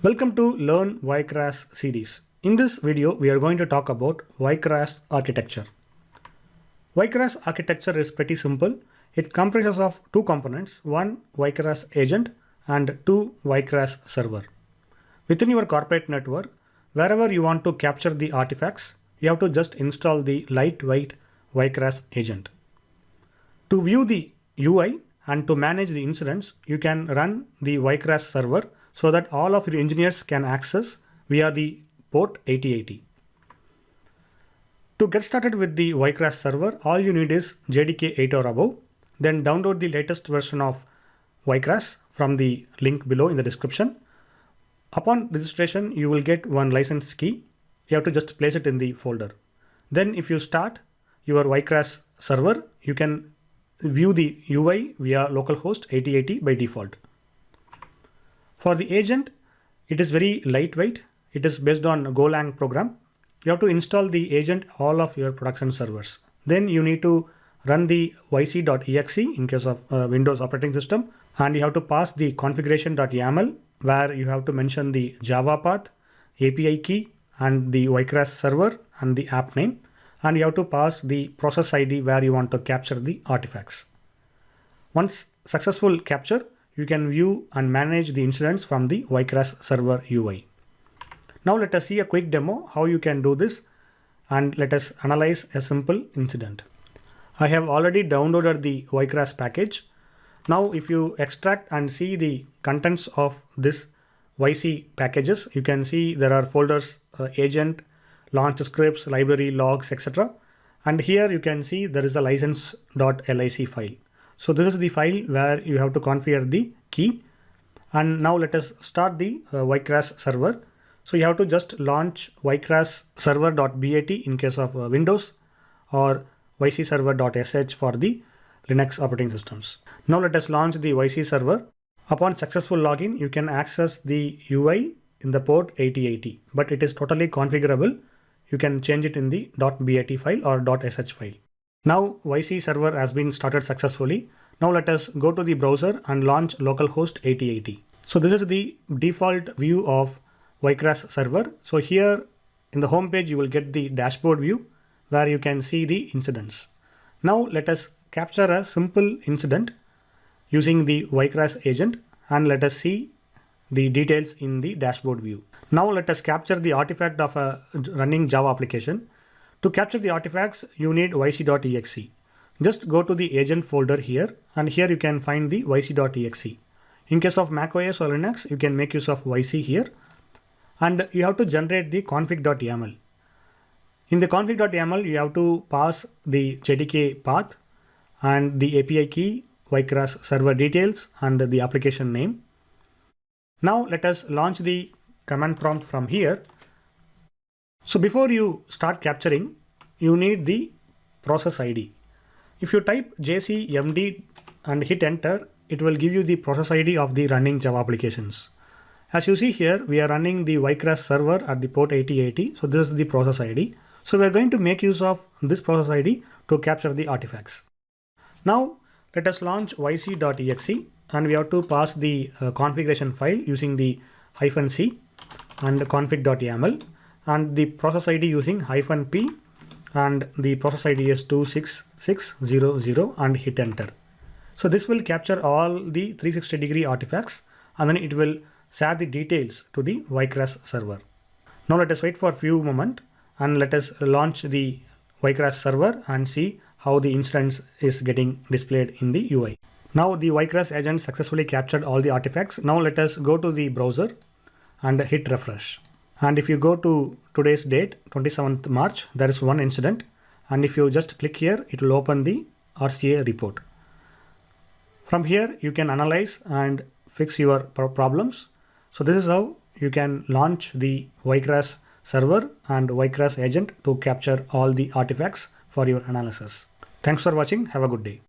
Welcome to Learn yCrash series. In this video, we are going to talk about yCrash architecture. yCrash architecture is pretty simple. It comprises of two components, one yCrash agent and two yCrash server. Within your corporate network, wherever you want to capture the artifacts, you have to just install the lightweight yCrash agent. To view the UI and to manage the incidents, you can run the yCrash server so that all of your engineers can access via the port 8080. To get started with the yCrash server, all you need is JDK 8 or above. Then download the latest version of yCrash from the link below in the description. Upon registration, you will get one license key. You have to just place it in the folder. Then if you start your yCrash server, you can view the UI via localhost 8080 by default. For the agent, it is very lightweight. It is based on Golang program. You have to install the agent all of your production servers. Then you need to run the yc.exe in case of Windows operating system, and you have to pass the configuration.yaml where you have to mention the Java path, API key, and the yCrash server and the app name, and you have to pass the process ID where you want to capture the artifacts. Once successful capture, you can view and manage the incidents from the yCrash server UI. Now let us see a quick demo how you can do this, and let us analyze a simple incident. I have already downloaded the yCrash package. Now if you extract and see the contents of this yc packages, you can see there are folders, agent, launch scripts, library, logs, etc. And here you can see there is a license.lic file. So this is the file where you have to configure the key. And now let us start the yCrash server. So you have to just launch yCrash server.bat in case of Windows, or ycserver.sh for the Linux operating systems. Now let us launch the yc server. Upon successful login, you can access the UI in the port 8080, but it is totally configurable. You can change it in the .bat file or .sh file. Now yc server has been started successfully. Now let us go to the browser and launch localhost 8080. So this is the default view of yCrash server. So here in the home page, you will get the dashboard view where you can see the incidents. Now let us capture a simple incident using the yCrash agent, and let us see the details in the dashboard view. Now let us capture the artifact of a running Java application. To capture the artifacts, you need yc.exe. Just go to the agent folder here, and here you can find the yc.exe. In case of macOS or Linux, you can make use of yc here, and you have to generate the config.yaml. In the config.yaml, you have to pass the JDK path and the API key, yCrash server details, and the application name. Now let us launch the command prompt from here. So before you start capturing, you need the process ID. If you type jcmd and hit enter, it will give you the process ID of the running Java applications. As you see here, we are running the yCrash server at the port 8080. So this is the process ID. So we are going to make use of this process ID to capture the artifacts. Now let us launch yc.exe, and we have to pass the configuration file using the -c and config.yaml, and the process ID using -p, and the process ID is 26600, and hit enter. So this will capture all the 360-degree artifacts, and then it will share the details to the yCrash server. Now let us wait for a few moments, and let us launch the yCrash server and see how the incidents is getting displayed in the UI. Now the yCrash agent successfully captured all the artifacts. Now let us go to the browser and hit refresh. And if you go to today's date, 27th March, there is one incident. And if you just click here, it will open the RCA report. From here, you can analyze and fix your problems. So this is how you can launch the yCrash server and yCrash agent to capture all the artifacts for your analysis. Thanks for watching. Have a good day.